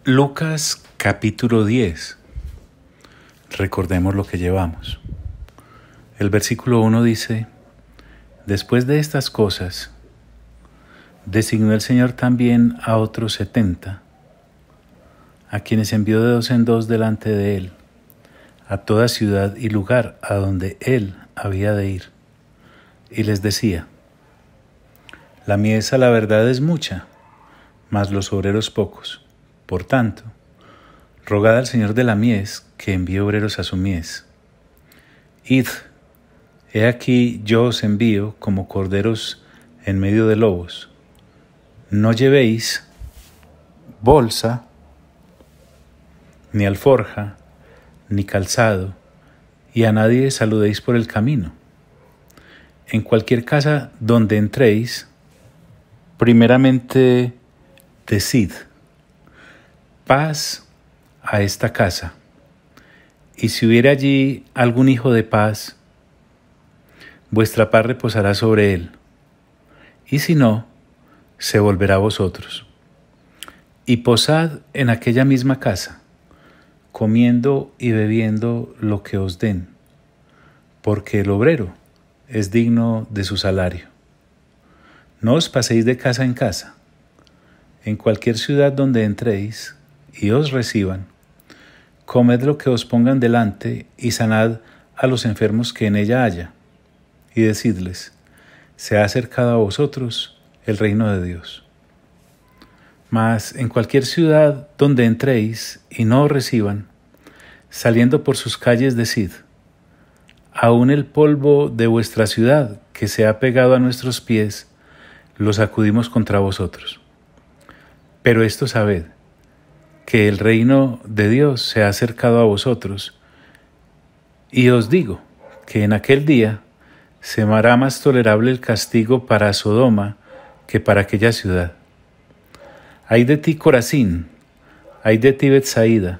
Lucas capítulo 10. Recordemos lo que llevamos. El versículo 1 dice: Después de estas cosas, designó el Señor también a otros 70, a quienes envió de 2 en 2 delante de él, a toda ciudad y lugar a donde él había de ir. Y les decía: La mies a la verdad es mucha, mas los obreros pocos. Por tanto, rogad al Señor de la mies que envíe obreros a su mies. Id, he aquí yo os envío como corderos en medio de lobos. No llevéis bolsa, ni alforja, ni calzado, y a nadie saludéis por el camino. En cualquier casa donde entréis, primeramente decid: paz a esta casa. Y si hubiere allí algún hijo de paz, vuestra paz reposará sobre él. Y si no, se volverá a vosotros. Y posad en aquella misma casa, comiendo y bebiendo lo que os den, porque el obrero es digno de su salario. No os paséis de casa en casa. En cualquier ciudad donde entréis y os reciban, comed lo que os pongan delante y sanad a los enfermos que en ella haya, y decidles: se ha acercado a vosotros el reino de Dios. Mas en cualquier ciudad donde entréis y no os reciban, saliendo por sus calles decid: aún el polvo de vuestra ciudad que se ha pegado a nuestros pies, lo sacudimos contra vosotros. Pero esto sabed, que el reino de Dios se ha acercado a vosotros, y os digo que en aquel día se me hará más tolerable el castigo para Sodoma que para aquella ciudad. Ay de ti, Corazín, ay de ti, Betsaida,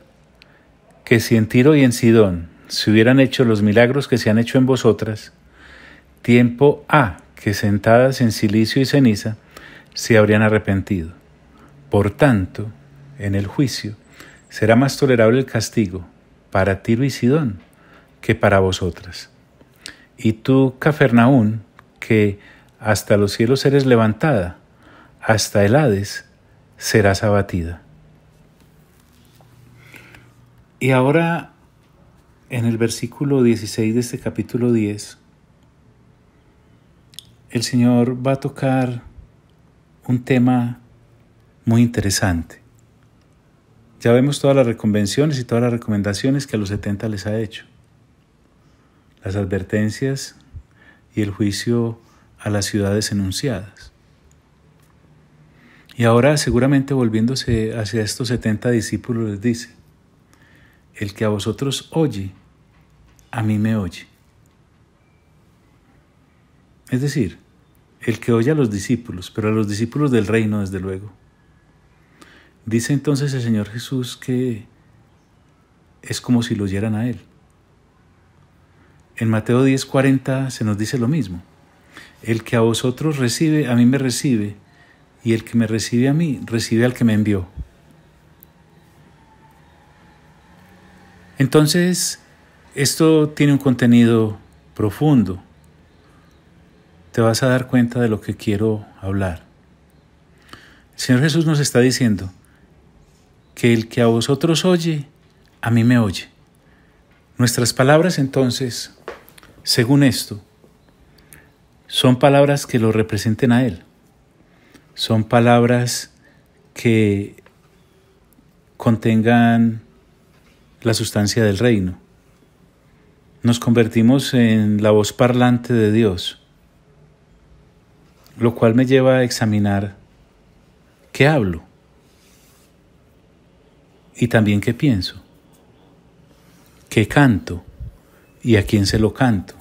que si en Tiro y en Sidón se hubieran hecho los milagros que se han hecho en vosotras, tiempo ha que sentadas en cilicio y ceniza se habrían arrepentido. Por tanto, en el juicio será más tolerable el castigo para Tiro y Sidón que para vosotras. Y tú, Cafarnaún, que hasta los cielos eres levantada, hasta el Hades serás abatida. Y ahora, en el versículo 16 de este capítulo 10, el Señor va a tocar un tema muy interesante. Ya vemos todas las reconvenciones y todas las recomendaciones que a los 70 les ha hecho. Las advertencias y el juicio a las ciudades enunciadas. Y ahora, seguramente volviéndose hacia estos 70 discípulos, les dice: el que a vosotros oye, a mí me oye. Es decir, el que oye a los discípulos, pero a los discípulos del reino, desde luego. Dice entonces el Señor Jesús que es como si lo oyeran a Él. En Mateo 10:40 se nos dice lo mismo: el que a vosotros recibe, a mí me recibe, y el que me recibe a mí, recibe al que me envió. Entonces, esto tiene un contenido profundo. Te vas a dar cuenta de lo que quiero hablar. El Señor Jesús nos está diciendo que el que a vosotros oye, a mí me oye. Nuestras palabras, entonces, según esto, son palabras que lo representen a Él. Son palabras que contengan la sustancia del reino. Nos convertimos en la voz parlante de Dios, lo cual me lleva a examinar qué hablo y también qué pienso, qué canto y a quién se lo canto.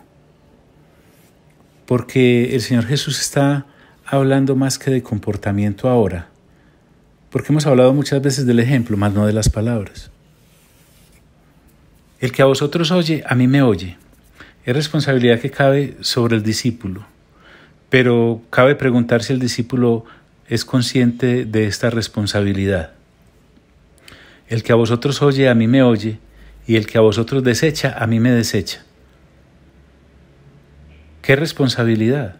Porque el Señor Jesús está hablando más que de comportamiento ahora, porque hemos hablado muchas veces del ejemplo, más no de las palabras. El que a vosotros oye, a mí me oye. Es responsabilidad que cabe sobre el discípulo, pero cabe preguntar si el discípulo es consciente de esta responsabilidad. El que a vosotros oye, a mí me oye, y el que a vosotros desecha, a mí me desecha. ¡Qué responsabilidad!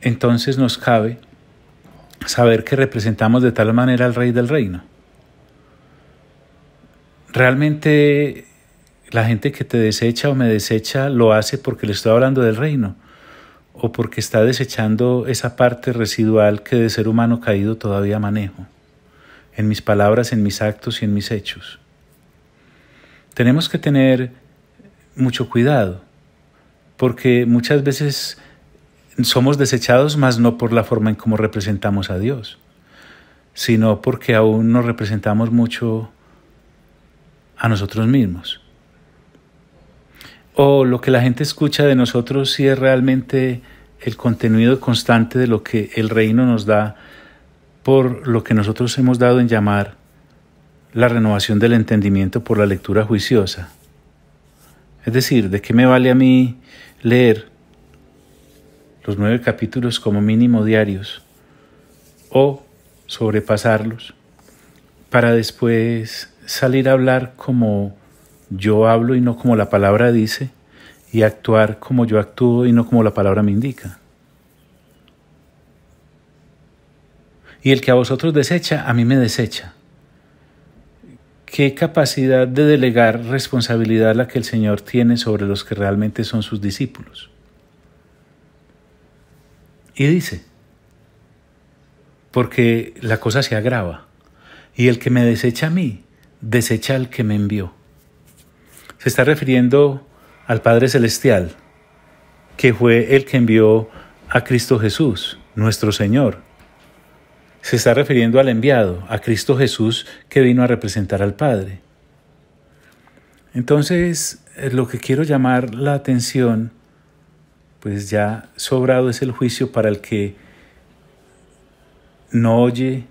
Entonces nos cabe saber que representamos de tal manera al Rey del Reino. Realmente la gente que te desecha o me desecha lo hace porque le estoy hablando del reino o porque está desechando esa parte residual que de ser humano caído todavía manejo, en mis palabras, en mis actos y en mis hechos. Tenemos que tener mucho cuidado, porque muchas veces somos desechados, mas no por la forma en cómo representamos a Dios, sino porque aún nos representamos mucho a nosotros mismos. O lo que la gente escucha de nosotros sí es realmente el contenido constante de lo que el reino nos da, por lo que nosotros hemos dado en llamar la renovación del entendimiento por la lectura juiciosa. Es decir, ¿de qué me vale a mí leer los 9 capítulos como mínimo diarios o sobrepasarlos para después salir a hablar como yo hablo y no como la palabra dice, y actuar como yo actúo y no como la palabra me indica? Y el que a vosotros desecha, a mí me desecha. ¿Qué capacidad de delegar responsabilidad la que el Señor tiene sobre los que realmente son sus discípulos? Y dice, porque la cosa se agrava, y el que me desecha a mí, desecha al que me envió. Se está refiriendo al Padre Celestial, que fue el que envió a Cristo Jesús, nuestro Señor. Se está refiriendo al enviado, a Cristo Jesús, que vino a representar al Padre. Entonces, lo que quiero llamar la atención, pues ya sobrado es el juicio para el que no oye,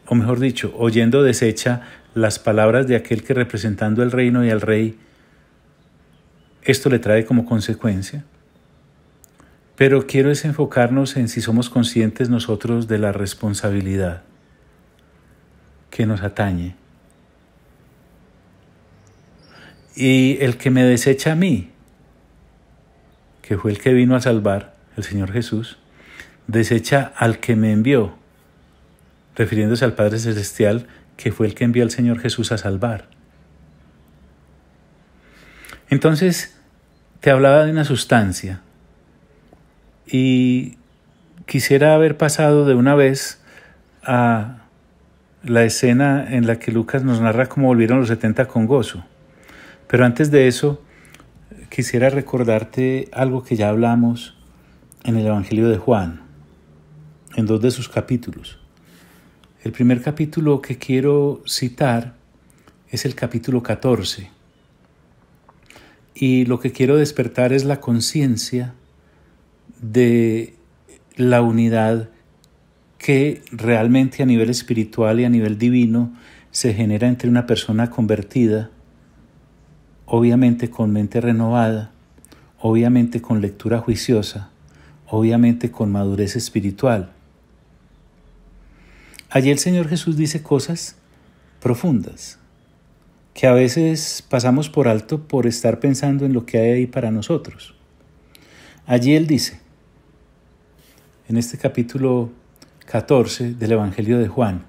o mejor dicho, oyendo desecha las palabras de aquel que representando el reino y al rey, esto le trae como consecuencia. Pero quiero es enfocarnos en si somos conscientes nosotros de la responsabilidad que nos atañe. Y el que me desecha a mí, que fue el que vino a salvar, el Señor Jesús, desecha al que me envió, refiriéndose al Padre Celestial, que fue el que envió al Señor Jesús a salvar. Entonces, te hablaba de una sustancia y quisiera haber pasado de una vez a la escena en la que Lucas nos narra cómo volvieron los 70 con gozo. Pero antes de eso, quisiera recordarte algo que ya hablamos en el Evangelio de Juan, en 2 de sus capítulos. El primer capítulo que quiero citar es el capítulo 14. Y lo que quiero despertar es la conciencia de la unidad que realmente a nivel espiritual y a nivel divino se genera entre una persona convertida, obviamente con mente renovada, obviamente con lectura juiciosa, obviamente con madurez espiritual. Allí el Señor Jesús dice cosas profundas que a veces pasamos por alto por estar pensando en lo que hay ahí para nosotros. Allí Él dice, en este capítulo 14 del Evangelio de Juan,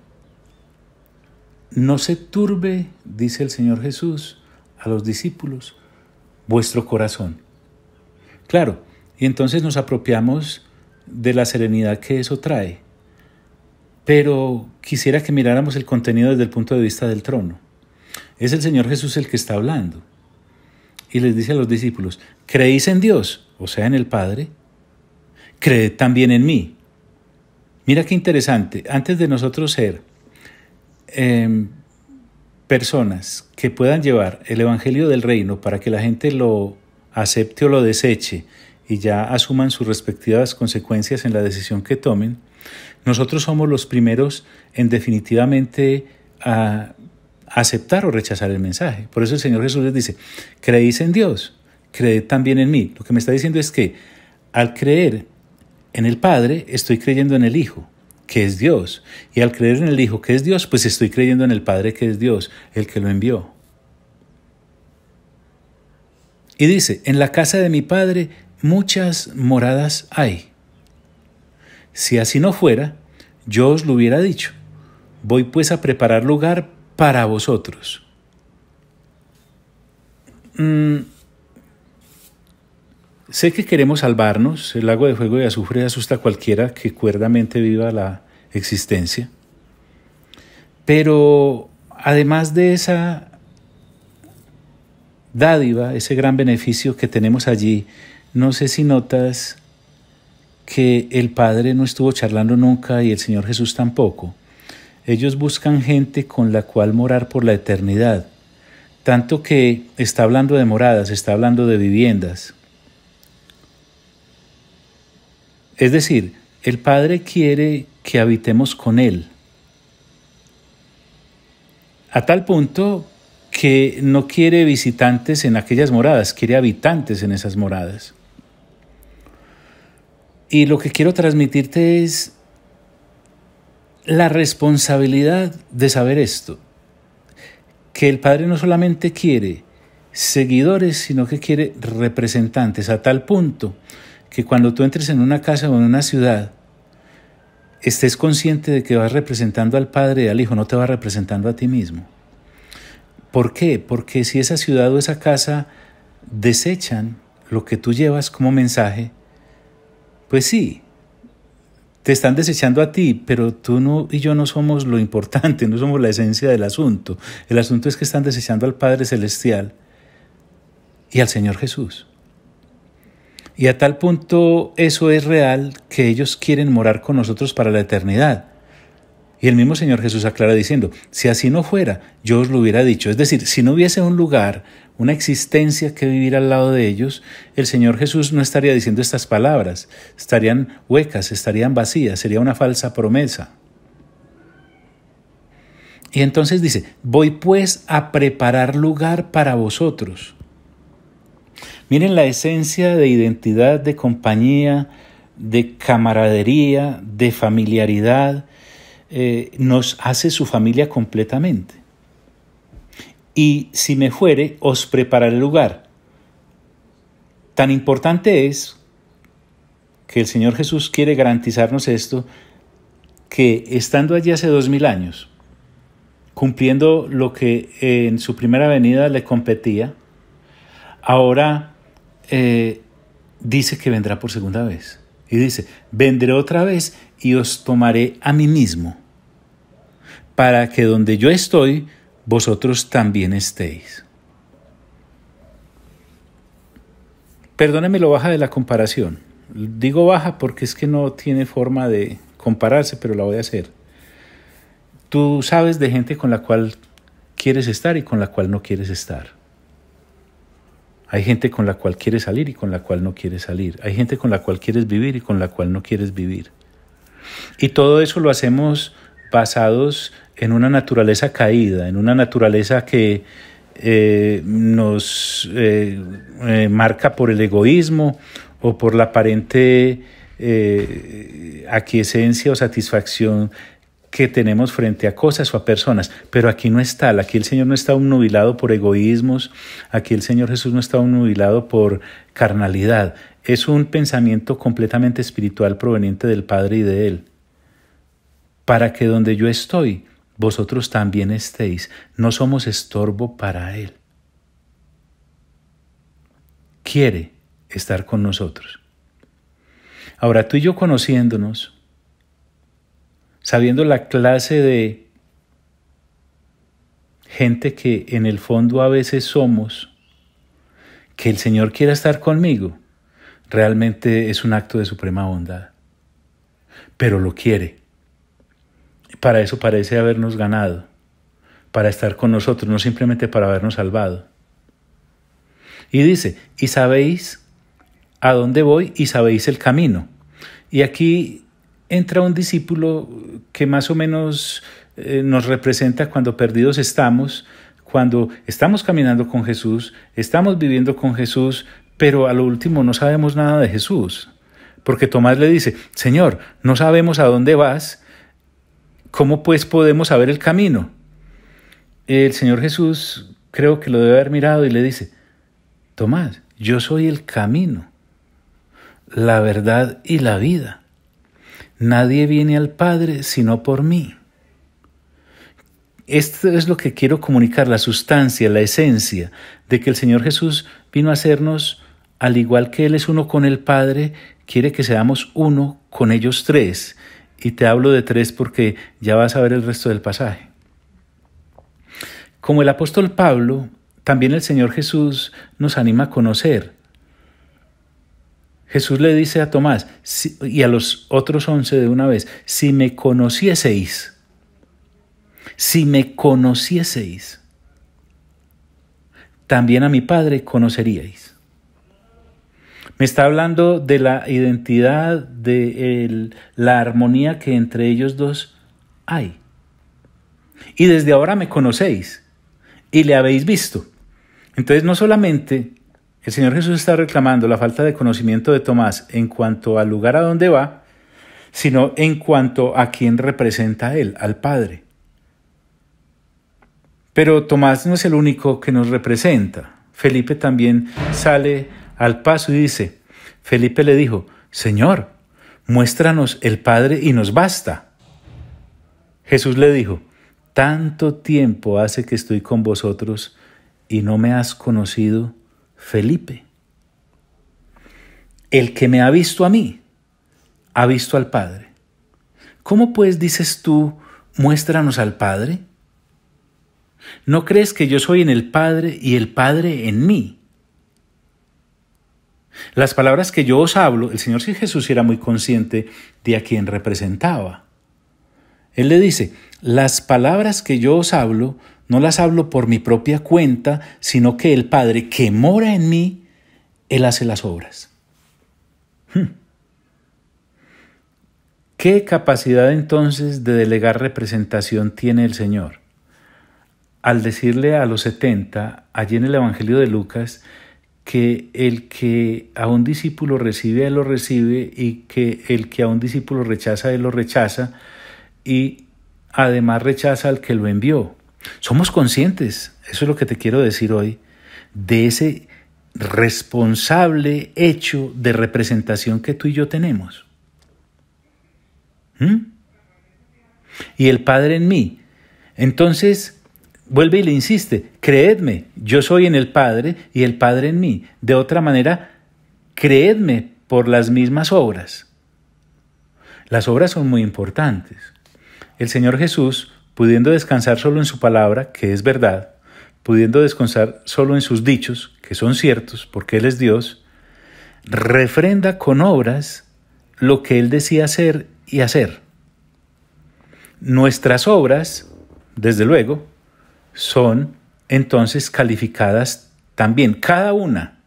no se turbe, dice el Señor Jesús a los discípulos, vuestro corazón. Claro, y entonces nos apropiamos de la serenidad que eso trae, pero quisiera que miráramos el contenido desde el punto de vista del trono. Es el Señor Jesús el que está hablando y les dice a los discípulos, ¿creéis en Dios? O sea, en el Padre. Creed también en mí. Mira qué interesante. Antes de nosotros ser personas que puedan llevar el Evangelio del Reino para que la gente lo acepte o lo deseche y ya asuman sus respectivas consecuencias en la decisión que tomen, nosotros somos los primeros en definitivamente aceptar o rechazar el mensaje. Por eso el Señor Jesús les dice, ¿creéis en Dios? Creed también en mí. Lo que me está diciendo es que al creer en el Padre, estoy creyendo en el Hijo, que es Dios. Y al creer en el Hijo, que es Dios, pues estoy creyendo en el Padre, que es Dios, el que lo envió. Y dice, en la casa de mi Padre muchas moradas hay. Si así no fuera, yo os lo hubiera dicho. Voy pues a preparar lugar para vosotros. Sé que queremos salvarnos. El lago de fuego y azufre asusta a cualquiera que cuerdamente viva la existencia. Pero además de esa dádiva, ese gran beneficio que tenemos allí, no sé si notas que el Padre no estuvo charlando nunca y el Señor Jesús tampoco. Ellos buscan gente con la cual morar por la eternidad. Tanto que está hablando de moradas, está hablando de viviendas. Es decir, el Padre quiere que habitemos con Él. A tal punto que no quiere visitantes en aquellas moradas, quiere habitantes en esas moradas. Y lo que quiero transmitirte es la responsabilidad de saber esto, que el Padre no solamente quiere seguidores, sino que quiere representantes, a tal punto que cuando tú entres en una casa o en una ciudad, estés consciente de que vas representando al Padre y al Hijo, no te vas representando a ti mismo. ¿Por qué? Porque si esa ciudad o esa casa desechan lo que tú llevas como mensaje, pues sí, te están desechando a ti, pero tú no y yo no somos lo importante, no somos la esencia del asunto. El asunto es que están desechando al Padre Celestial y al Señor Jesús. Y a tal punto eso es real que ellos quieren morar con nosotros para la eternidad. Y el mismo Señor Jesús aclara diciendo, si así no fuera, yo os lo hubiera dicho. Es decir, si no hubiese un lugar, una existencia que vivir al lado de ellos, el Señor Jesús no estaría diciendo estas palabras. Estarían huecas, estarían vacías, sería una falsa promesa. Y entonces dice, voy pues a preparar lugar para vosotros. Miren la esencia de identidad, de compañía, de camaradería, de familiaridad, nos hace su familia completamente. Y si me fuere, os prepararé lugar. Tan importante es que el Señor Jesús quiere garantizarnos esto, que estando allí hace 2000 años, cumpliendo lo que en su primera venida le competía, ahora dice que vendrá por segunda vez. Y dice, vendré otra vez y os tomaré a mí mismo, para que donde yo estoy, vosotros también estéis. Perdóneme lo baja de la comparación. Digo baja porque es que no tiene forma de compararse, pero la voy a hacer. Tú sabes de gente con la cual quieres estar y con la cual no quieres estar. Hay gente con la cual quieres salir y con la cual no quieres salir. Hay gente con la cual quieres vivir y con la cual no quieres vivir. Y todo eso lo hacemos basados en una naturaleza caída, en una naturaleza que nos marca por el egoísmo o por la aparente aquiescencia o satisfacción que tenemos frente a cosas o a personas, pero aquí no está, aquí el Señor no está obnubilado por egoísmos, aquí el Señor Jesús no está obnubilado por carnalidad, es un pensamiento completamente espiritual proveniente del Padre y de Él, para que donde yo estoy, vosotros también estéis, no somos estorbo para Él. Quiere estar con nosotros. Ahora tú y yo conociéndonos, sabiendo la clase de gente que en el fondo a veces somos, que el Señor quiera estar conmigo, realmente es un acto de suprema bondad. Pero lo quiere. Para eso parece habernos ganado, para estar con nosotros, no simplemente para habernos salvado. Y dice, y sabéis a dónde voy y sabéis el camino. Y aquí entra un discípulo que más o menos nos representa cuando perdidos estamos, cuando estamos caminando con Jesús, estamos viviendo con Jesús, pero a lo último no sabemos nada de Jesús. Porque Tomás le dice, Señor, no sabemos a dónde vas, ¿Cómo pues podemos saber el camino? El Señor Jesús creo que lo debe haber mirado y le dice, Tomás, yo soy el camino, la verdad y la vida. Nadie viene al Padre sino por mí. Esto es lo que quiero comunicar, la sustancia, la esencia de que el Señor Jesús vino a hacernos, al igual que Él es uno con el Padre, quiere que seamos uno con ellos tres. Y te hablo de tres porque ya vas a ver el resto del pasaje. Como el apóstol Pablo, también el Señor Jesús nos anima a conocer. Jesús le dice a Tomás y a los otros 11 de una vez, si me conocieseis, también a mi Padre conoceríais. Me está hablando de la identidad, de la armonía que entre ellos dos hay. Y desde ahora me conocéis y le habéis visto. Entonces no solamente el Señor Jesús está reclamando la falta de conocimiento de Tomás en cuanto al lugar a donde va, sino en cuanto a quién representa a Él, al Padre. Pero Tomás no es el único que nos representa. Felipe también sale al paso y dice, Felipe le dijo, Señor, muéstranos el Padre y nos basta. Jesús le dijo, tanto tiempo hace que estoy con vosotros y no me has conocido, Felipe. El que me ha visto a mí, ha visto al Padre. ¿Cómo pues dices tú, muéstranos al Padre? ¿No crees que yo soy en el Padre y el Padre en mí? Las palabras que yo os hablo, el Señor Jesús era muy consciente de a quién representaba. Él le dice, las palabras que yo os hablo, no las hablo por mi propia cuenta, sino que el Padre que mora en mí, Él hace las obras. ¿Qué capacidad entonces de delegar representación tiene el Señor? Al decirle a los 70, allí en el Evangelio de Lucas, que el que a un discípulo recibe, Él lo recibe, y que el que a un discípulo rechaza, Él lo rechaza, y además rechaza al que lo envió. Somos conscientes, eso es lo que te quiero decir hoy, de ese responsable hecho de representación que tú y yo tenemos. Y el Padre en mí. Entonces, vuelve y le insiste, creedme, yo soy en el Padre y el Padre en mí. De otra manera, creedme por las mismas obras. Las obras son muy importantes. El Señor Jesús, pudiendo descansar solo en su palabra, que es verdad, pudiendo descansar solo en sus dichos, que son ciertos, porque Él es Dios, refrenda con obras lo que Él decía hacer y hacer. Nuestras obras, desde luego, son entonces calificadas también, cada una.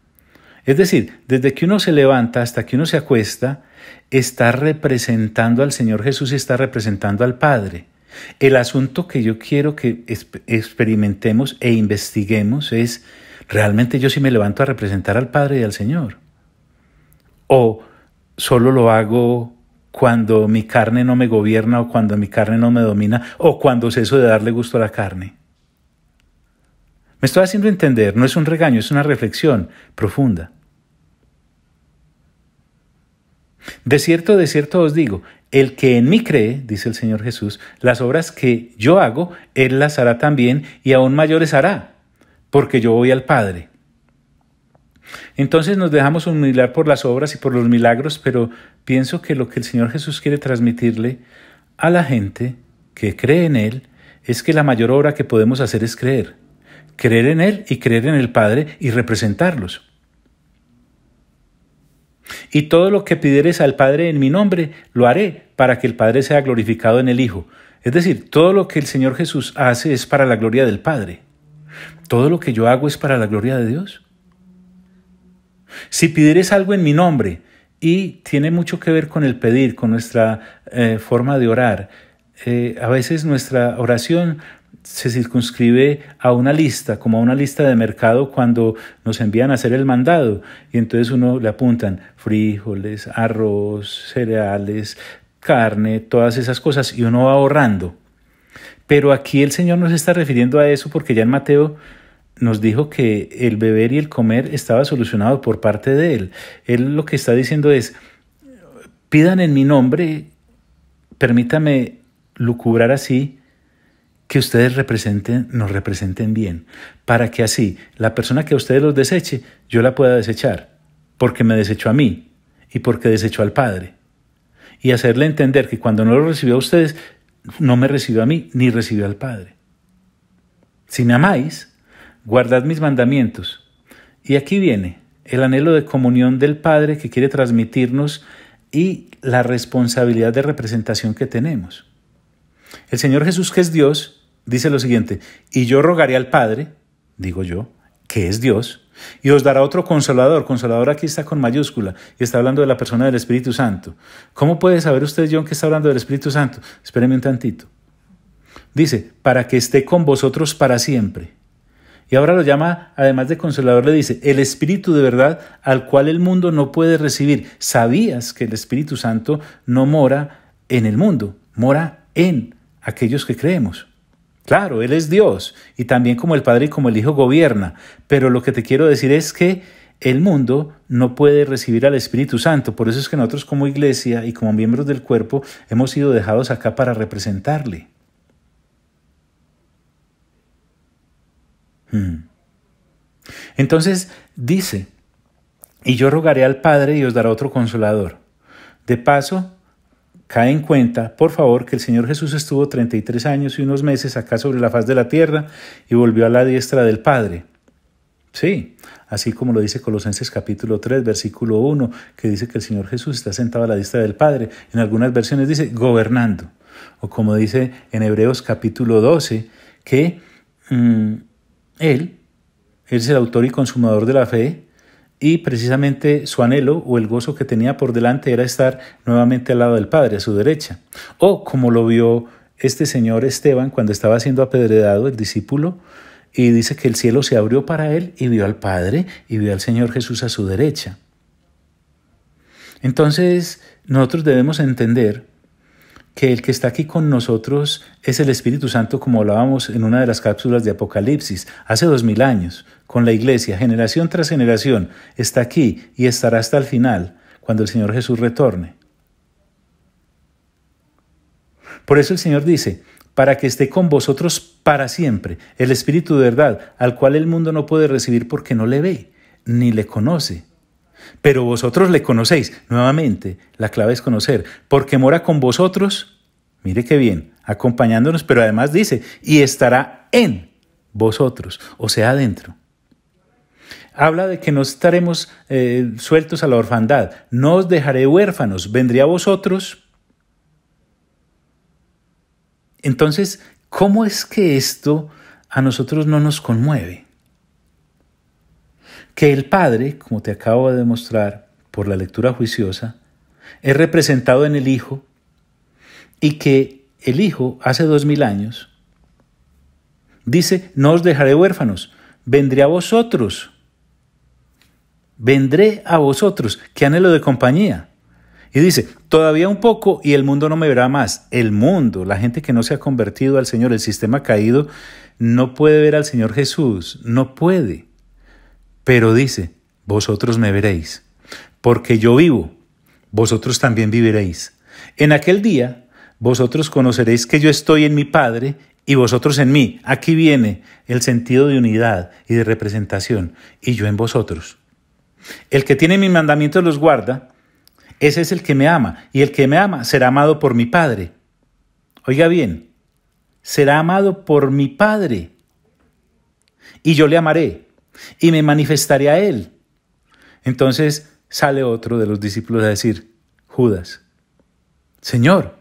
Es decir, desde que uno se levanta hasta que uno se acuesta, está representando al Señor Jesús y está representando al Padre. El asunto que yo quiero que experimentemos e investiguemos es, ¿realmente yo sí me levanto a representar al Padre y al Señor? ¿O solo lo hago cuando mi carne no me gobierna o cuando mi carne no me domina o cuando ceso de darle gusto a la carne? Me estoy haciendo entender, no es un regaño, es una reflexión profunda. De cierto os digo, el que en mí cree, dice el Señor Jesús, las obras que yo hago, Él las hará también y aún mayores hará, porque yo voy al Padre. Entonces nos dejamos humillar por las obras y por los milagros, pero pienso que lo que el Señor Jesús quiere transmitirle a la gente que cree en Él es que la mayor obra que podemos hacer es creer. Creer en Él y creer en el Padre y representarlos. Y todo lo que pidieres al Padre en mi nombre, lo haré para que el Padre sea glorificado en el Hijo. Es decir, todo lo que el Señor Jesús hace es para la gloria del Padre. Todo lo que yo hago es para la gloria de Dios. Si pidieres algo en mi nombre, y tiene mucho que ver con el pedir, con nuestra forma de orar. A veces nuestra oración se circunscribe a una lista, como a una lista de mercado cuando nos envían a hacer el mandado. Y entonces uno le apuntan frijoles, arroz, cereales, carne, todas esas cosas, y uno va ahorrando. Pero aquí el Señor no se está refiriendo a eso, porque ya en Mateo nos dijo que el beber y el comer estaba solucionado por parte de Él. Él lo que está diciendo es, pidan en mi nombre, permítame lucubrar así, que ustedes nos representen bien, para que así la persona que a ustedes los deseche, yo la pueda desechar, porque me desechó a mí y porque desechó al Padre. Y hacerle entender que cuando no lo recibió a ustedes, no me recibió a mí, ni recibió al Padre. Si me amáis, guardad mis mandamientos. Y aquí viene el anhelo de comunión del Padre que quiere transmitirnos y la responsabilidad de representación que tenemos. El Señor Jesús, que es Dios, dice lo siguiente, y yo rogaré al Padre, digo yo, que es Dios, y os dará otro consolador. Consolador aquí está con mayúscula y está hablando de la persona del Espíritu Santo. ¿Cómo puede saber usted, John, que está hablando del Espíritu Santo? Espéreme un tantito. Dice, para que esté con vosotros para siempre. Y ahora lo llama, además de consolador, le dice, el Espíritu de verdad al cual el mundo no puede recibir. ¿Sabías que el Espíritu Santo no mora en el mundo? Mora en aquellos que creemos. Claro, Él es Dios y también como el Padre y como el Hijo gobierna, pero lo que te quiero decir es que el mundo no puede recibir al Espíritu Santo, por eso es que nosotros como iglesia y como miembros del cuerpo hemos sido dejados acá para representarle. Entonces dice, y yo rogaré al Padre y os dará otro consolador. De paso, cae en cuenta, por favor, que el Señor Jesús estuvo 33 años y unos meses acá sobre la faz de la tierra y volvió a la diestra del Padre. Sí, así como lo dice Colosenses capítulo 3, versículo 1, que dice que el Señor Jesús está sentado a la diestra del Padre. En algunas versiones dice gobernando. O como dice en Hebreos capítulo 12, que Él es el autor y consumador de la fe, y precisamente su anhelo o el gozo que tenía por delante era estar nuevamente al lado del Padre, a su derecha. O como lo vio este señor Esteban cuando estaba siendo apedreado, el discípulo, y dice que el cielo se abrió para él y vio al Padre y vio al Señor Jesús a su derecha. Entonces, nosotros debemos entender que el que está aquí con nosotros es el Espíritu Santo, como hablábamos en una de las cápsulas de Apocalipsis, hace 2000 años, con la iglesia, generación tras generación, está aquí y estará hasta el final, cuando el Señor Jesús retorne. Por eso el Señor dice, para que esté con vosotros para siempre, el Espíritu de verdad, al cual el mundo no puede recibir porque no le ve, ni le conoce. Pero vosotros le conocéis. Nuevamente, la clave es conocer, porque mora con vosotros, mire qué bien, acompañándonos, pero además dice, y estará en vosotros, o sea, adentro. Habla de que no estaremos sueltos a la orfandad, no os dejaré huérfanos, vendré a vosotros. Entonces, ¿cómo es que esto a nosotros no nos conmueve? Que el Padre, como te acabo de demostrar por la lectura juiciosa, es representado en el Hijo y que el Hijo hace 2000 años dice, no os dejaré huérfanos, vendré a vosotros. Vendré a vosotros, qué anhelo de compañía. Y dice, todavía un poco y el mundo no me verá más. El mundo, la gente que no se ha convertido al Señor, el sistema caído, no puede ver al Señor Jesús, no puede. Pero dice, vosotros me veréis, porque yo vivo, vosotros también viviréis. En aquel día, vosotros conoceréis que yo estoy en mi Padre y vosotros en mí. Aquí viene el sentido de unidad y de representación, y yo en vosotros. El que tiene mis mandamientos los guarda, ese es el que me ama, y el que me ama será amado por mi Padre. Oiga bien, será amado por mi Padre, y yo le amaré. Y me manifestaré a él. Entonces sale otro de los discípulos a decir, Judas, Señor,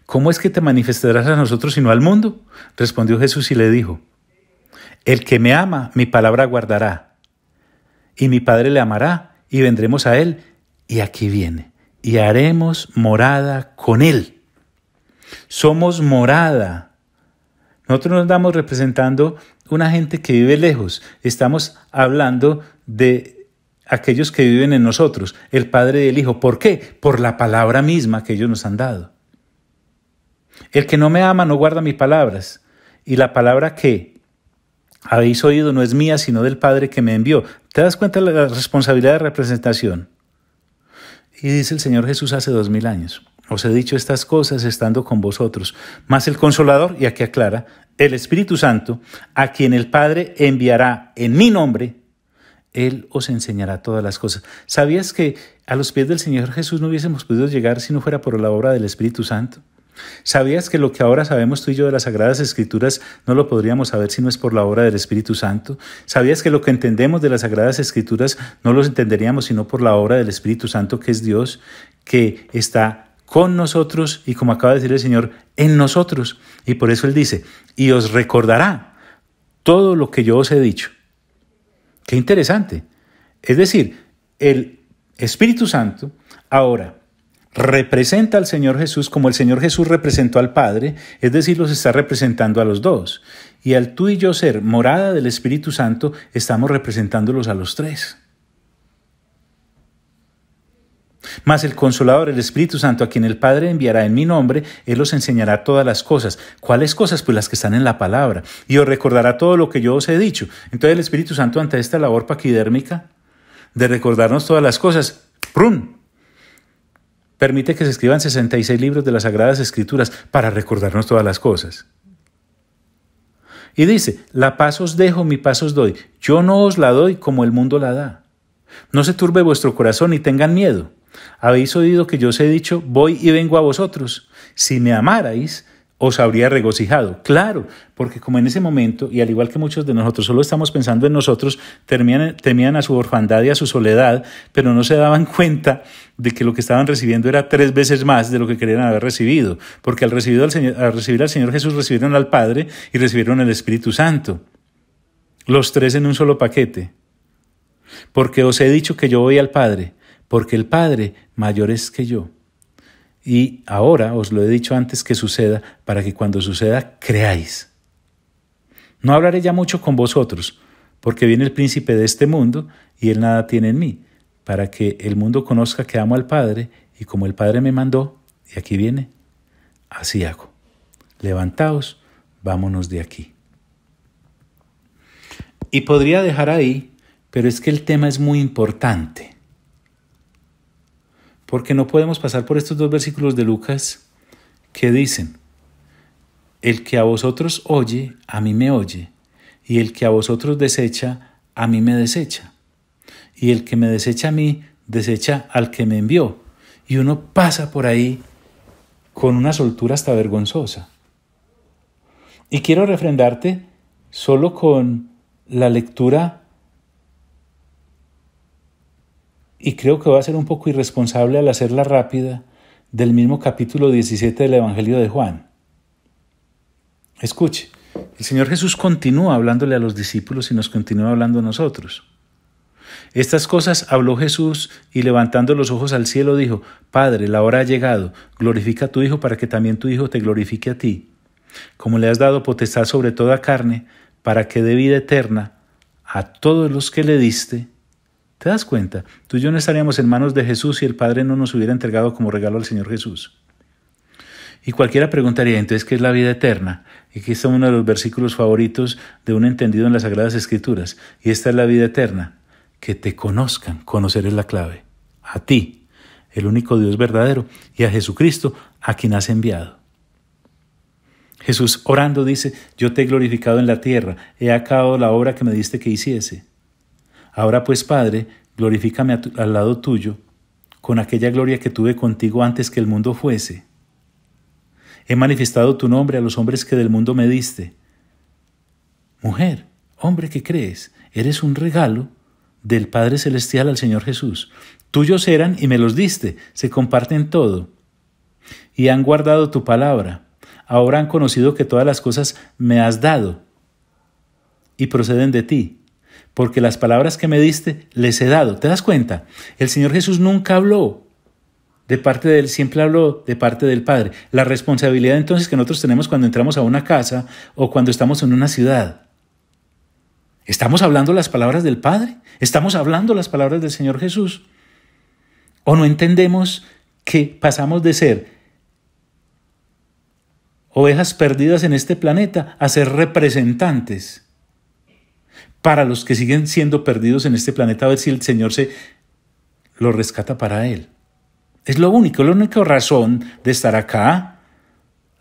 ¿cómo es que te manifestarás a nosotros y no al mundo? Respondió Jesús y le dijo, el que me ama, mi palabra guardará, y mi Padre le amará, y vendremos a él, y aquí viene, y haremos morada con él. Somos morada. Nosotros nos estamos representando una gente que vive lejos. Estamos hablando de aquellos que viven en nosotros, el Padre y el Hijo. ¿Por qué? Por la palabra misma que ellos nos han dado. El que no me ama no guarda mis palabras, y la palabra que habéis oído no es mía, sino del Padre que me envió. ¿Te das cuenta de la responsabilidad de representación? Y dice el Señor Jesús hace 2000 años, os he dicho estas cosas estando con vosotros, mas el Consolador, y aquí aclara, el Espíritu Santo, a quien el Padre enviará en mi nombre, Él os enseñará todas las cosas. ¿Sabías que a los pies del Señor Jesús no hubiésemos podido llegar si no fuera por la obra del Espíritu Santo? ¿Sabías que lo que ahora sabemos tú y yo de las Sagradas Escrituras no lo podríamos saber si no es por la obra del Espíritu Santo? ¿Sabías que lo que entendemos de las Sagradas Escrituras no lo entenderíamos sino por la obra del Espíritu Santo, que es Dios, que está con nosotros y, como acaba de decir el Señor, en nosotros? Y por eso Él dice, y os recordará todo lo que yo os he dicho. ¡Qué interesante! Es decir, el Espíritu Santo ahora representa al Señor Jesús como el Señor Jesús representó al Padre, es decir, los está representando a los dos. Y al tú y yo ser morada del Espíritu Santo, estamos representándolos a los tres. Mas el Consolador, el Espíritu Santo, a quien el Padre enviará en mi nombre, Él os enseñará todas las cosas. ¿Cuáles cosas? Pues las que están en la palabra. Y os recordará todo lo que yo os he dicho. Entonces el Espíritu Santo, ante esta labor paquidérmica de recordarnos todas las cosas, ¡prum!, permite que se escriban 66 libros de las Sagradas Escrituras para recordarnos todas las cosas. Y dice, la paz os dejo, mi paz os doy. Yo no os la doy como el mundo la da. No se turbe vuestro corazón ni tengan miedo. Habéis oído que yo os he dicho, voy y vengo a vosotros. Si me amarais, os habría regocijado. Claro, porque como en ese momento, y al igual que muchos de nosotros, solo estamos pensando en nosotros, temían a su orfandad y a su soledad, pero no se daban cuenta de que lo que estaban recibiendo era 3 veces más de lo que querían haber recibido, porque al recibir al Señor Jesús recibieron al Padre y recibieron el Espíritu Santo. Los 3 en un solo paquete. Porque os he dicho que yo voy al Padre, porque el Padre mayor es que yo. Y ahora os lo he dicho antes que suceda, para que cuando suceda creáis. No hablaré ya mucho con vosotros, porque viene el príncipe de este mundo, y él nada tiene en mí, para que el mundo conozca que amo al Padre, y como el Padre me mandó, y aquí viene, así hago. Levantaos, vámonos de aquí. Y podría dejar ahí, pero es que el tema es muy importante. Porque no podemos pasar por estos 2 versículos de Lucas que dicen, el que a vosotros oye, a mí me oye, y el que a vosotros desecha, a mí me desecha, y el que me desecha a mí, desecha al que me envió. Y uno pasa por ahí con una soltura hasta vergonzosa. Y quiero refrendarte solo con la lectura. Y creo que va a ser un poco irresponsable al hacerla rápida, del mismo capítulo 17 del Evangelio de Juan. Escuche, el Señor Jesús continúa hablándole a los discípulos y nos continúa hablando a nosotros. Estas cosas habló Jesús y levantando los ojos al cielo dijo, Padre, la hora ha llegado, glorifica a tu Hijo para que también tu Hijo te glorifique a ti. Como le has dado potestad sobre toda carne, para que dé vida eterna a todos los que le diste. ¿Te das cuenta? Tú y yo no estaríamos en manos de Jesús si el Padre no nos hubiera entregado como regalo al Señor Jesús. Y cualquiera preguntaría, entonces, ¿qué es la vida eterna? Y aquí está uno de los versículos favoritos de un entendido en las Sagradas Escrituras. Y esta es la vida eterna, que te conozcan, conocer es la clave. A ti, el único Dios verdadero, y a Jesucristo, a quien has enviado. Jesús orando dice, yo te he glorificado en la tierra, he acabado la obra que me diste que hiciese. Ahora pues, Padre, glorifícame al lado tuyo, con aquella gloria que tuve contigo antes que el mundo fuese. He manifestado tu nombre a los hombres que del mundo me diste. Mujer, hombre que crees, eres un regalo del Padre Celestial al Señor Jesús. Tuyos eran y me los diste, se comparten todo. Y han guardado tu palabra. Ahora han conocido que todas las cosas me has dado y proceden de ti. Porque las palabras que me diste les he dado. ¿Te das cuenta? El Señor Jesús nunca habló de parte de Él, siempre habló de parte del Padre. La responsabilidad entonces que nosotros tenemos cuando entramos a una casa o cuando estamos en una ciudad. ¿Estamos hablando las palabras del Padre? ¿Estamos hablando las palabras del Señor Jesús? ¿O no entendemos que pasamos de ser ovejas perdidas en este planeta a ser representantes para los que siguen siendo perdidos en este planeta, a ver si el Señor se lo rescata para Él? Es lo único, la única razón de estar acá.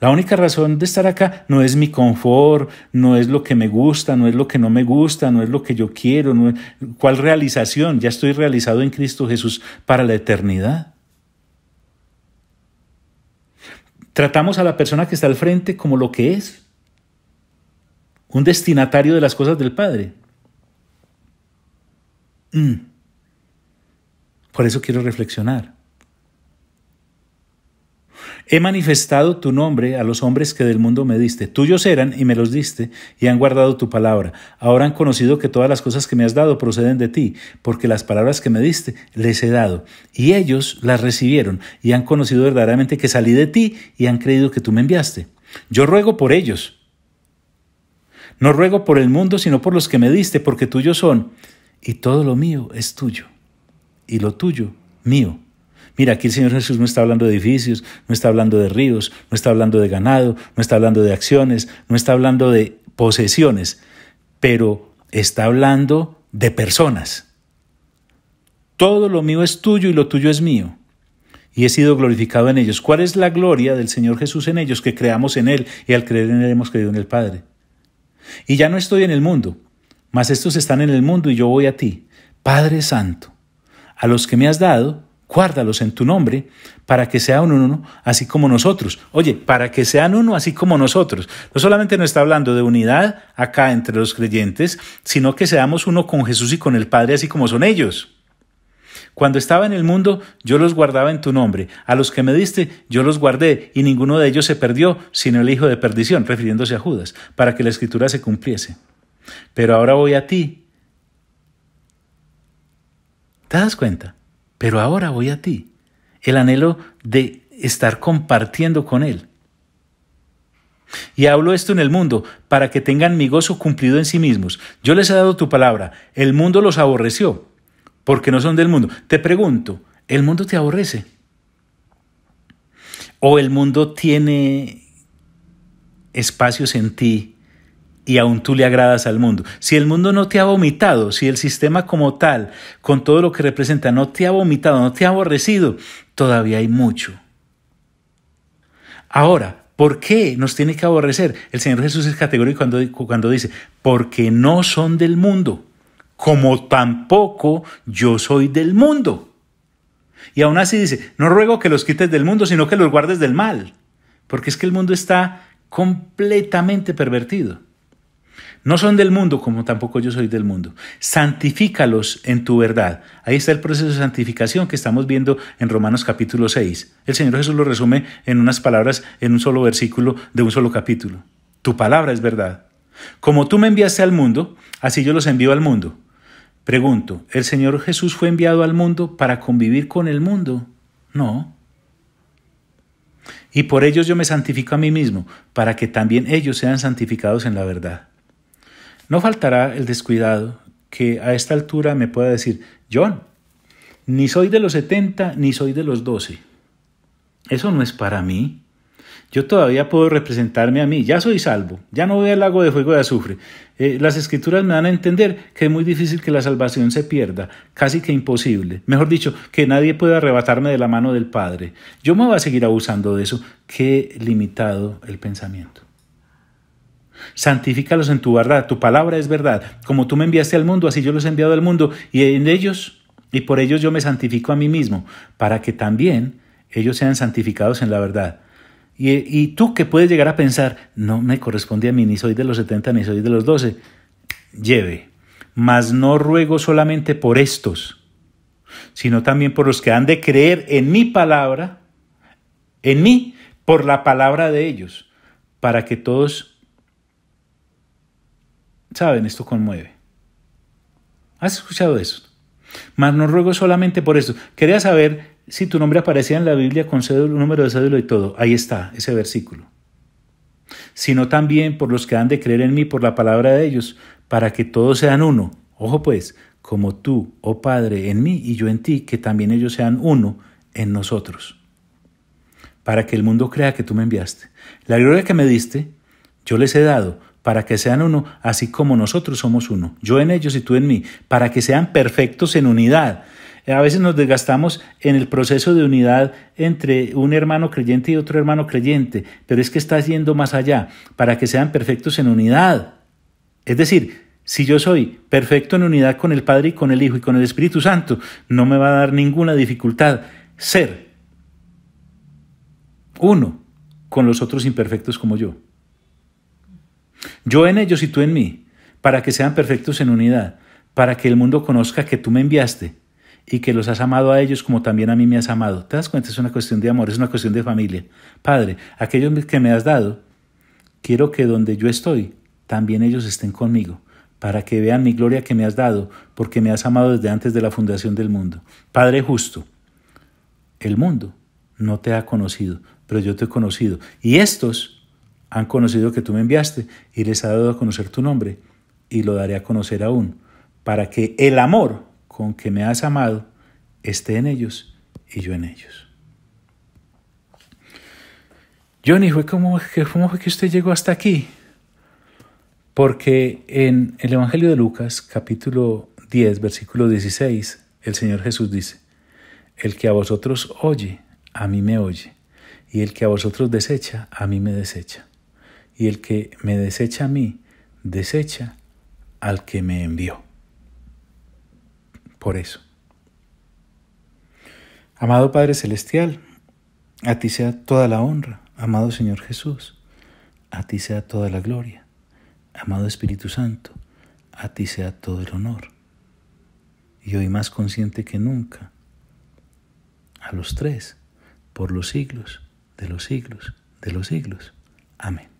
La única razón de estar acá no es mi confort, no es lo que me gusta, no es lo que no me gusta, no es lo que yo quiero. No es, ¿cuál realización? Ya estoy realizado en Cristo Jesús para la eternidad. Tratamos a la persona que está al frente como lo que es, un destinatario de las cosas del Padre. Por eso quiero reflexionar. He manifestado tu nombre a los hombres que del mundo me diste. Tuyos eran y me los diste y han guardado tu palabra. Ahora han conocido que todas las cosas que me has dado proceden de ti, porque las palabras que me diste les he dado. Y ellos las recibieron y han conocido verdaderamente que salí de ti y han creído que tú me enviaste. Yo ruego por ellos. No ruego por el mundo, sino por los que me diste, porque tuyos son. Y todo lo mío es tuyo y lo tuyo mío. Mira, aquí el Señor Jesús no está hablando de edificios, no está hablando de ríos, no está hablando de ganado, no está hablando de acciones, no está hablando de posesiones, pero está hablando de personas. Todo lo mío es tuyo y lo tuyo es mío. Y he sido glorificado en ellos. ¿Cuál es la gloria del Señor Jesús en ellos? Que creamos en Él y al creer en Él hemos creído en el Padre. Y ya no estoy en el mundo, mas estos están en el mundo y yo voy a ti. Padre Santo, a los que me has dado, guárdalos en tu nombre, para que sean uno, así como nosotros. Oye, para que sean uno, así como nosotros. No solamente nos está hablando de unidad acá entre los creyentes, sino que seamos uno con Jesús y con el Padre, así como son ellos. Cuando estaba en el mundo, yo los guardaba en tu nombre. A los que me diste, yo los guardé, y ninguno de ellos se perdió, sino el hijo de perdición, refiriéndose a Judas, para que la Escritura se cumpliese. Pero ahora voy a ti. ¿Te das cuenta? Pero ahora voy a ti. El anhelo de estar compartiendo con Él. Y hablo esto en el mundo, para que tengan mi gozo cumplido en sí mismos. Yo les he dado tu palabra. El mundo los aborreció, porque no son del mundo. Te pregunto, ¿el mundo te aborrece? ¿O el mundo tiene espacios en ti y aún tú le agradas al mundo? Si el mundo no te ha vomitado, si el sistema como tal, con todo lo que representa, no te ha vomitado, no te ha aborrecido, todavía hay mucho. Ahora, ¿por qué nos tiene que aborrecer? El Señor Jesús es categórico cuando dice, porque no son del mundo, como tampoco yo soy del mundo. Y aún así dice, no ruego que los quites del mundo, sino que los guardes del mal, porque es que el mundo está completamente pervertido. No son del mundo, como tampoco yo soy del mundo. Santifícalos en tu verdad. Ahí está el proceso de santificación que estamos viendo en Romanos capítulo 6. El Señor Jesús lo resume en unas palabras, en un solo versículo de un solo capítulo. Tu palabra es verdad. Como tú me enviaste al mundo, así yo los envío al mundo. Pregunto, ¿el Señor Jesús fue enviado al mundo para convivir con el mundo? No. Y por ellos yo me santifico a mí mismo, para que también ellos sean santificados en la verdad. No faltará el descuidado que a esta altura me pueda decir, John, ni soy de los 70 ni soy de los 12. Eso no es para mí. Yo todavía puedo representarme a mí. Ya soy salvo. Ya no voy al lago de fuego de azufre. Las Escrituras me dan a entender que es muy difícil que la salvación se pierda. Casi que imposible. Mejor dicho, que nadie pueda arrebatarme de la mano del Padre. Yo me voy a seguir abusando de eso. Qué limitado el pensamiento. Santifícalos en tu verdad. Tu palabra es verdad. Como tú me enviaste al mundo, así yo los he enviado al mundo. Y en ellos, y por ellos yo me santifico a mí mismo, para que también ellos sean santificados en la verdad. Y tú que puedes llegar a pensar, no me corresponde a mí, ni soy de los 70 ni soy de los 12, lleve. Mas no ruego solamente por estos, sino también por los que han de creer en mi palabra, en mí, por la palabra de ellos, para que todos, saben, esto conmueve. ¿Has escuchado eso? Mas no ruego solamente por esto. Quería saber si tu nombre aparecía en la Biblia con cédula, número de cédula y todo. Ahí está, ese versículo. Sino también por los que han de creer en mí por la palabra de ellos, para que todos sean uno. Ojo pues, como tú, oh Padre, en mí y yo en ti, que también ellos sean uno en nosotros, para que el mundo crea que tú me enviaste. La gloria que me diste, yo les he dado, para que sean uno, así como nosotros somos uno, yo en ellos y tú en mí, para que sean perfectos en unidad. A veces nos desgastamos en el proceso de unidad entre un hermano creyente y otro hermano creyente, pero es que está yendo más allá, para que sean perfectos en unidad. Es decir, si yo soy perfecto en unidad con el Padre y con el Hijo y con el Espíritu Santo, no me va a dar ninguna dificultad ser uno con los otros imperfectos como yo. Yo en ellos y tú en mí, para que sean perfectos en unidad, para que el mundo conozca que tú me enviaste y que los has amado a ellos como también a mí me has amado. ¿Te das cuenta? Es una cuestión de amor, es una cuestión de familia. Padre, aquellos que me has dado, quiero que donde yo estoy, también ellos estén conmigo, para que vean mi gloria que me has dado, porque me has amado desde antes de la fundación del mundo. Padre justo, el mundo no te ha conocido, pero yo te he conocido. Y estos han conocido que tú me enviaste y les ha dado a conocer tu nombre y lo daré a conocer aún, para que el amor con que me has amado esté en ellos y yo en ellos. Johnny, ¿cómo fue que usted llegó hasta aquí? Porque en el Evangelio de Lucas, capítulo 10, versículo 16, el Señor Jesús dice: el que a vosotros oye, a mí me oye, y el que a vosotros desecha, a mí me desecha. Y el que me desecha a mí, desecha al que me envió. Por eso. Amado Padre Celestial, a ti sea toda la honra. Amado Señor Jesús, a ti sea toda la gloria. Amado Espíritu Santo, a ti sea todo el honor. Y hoy más consciente que nunca, a los tres, por los siglos de los siglos de los siglos. Amén.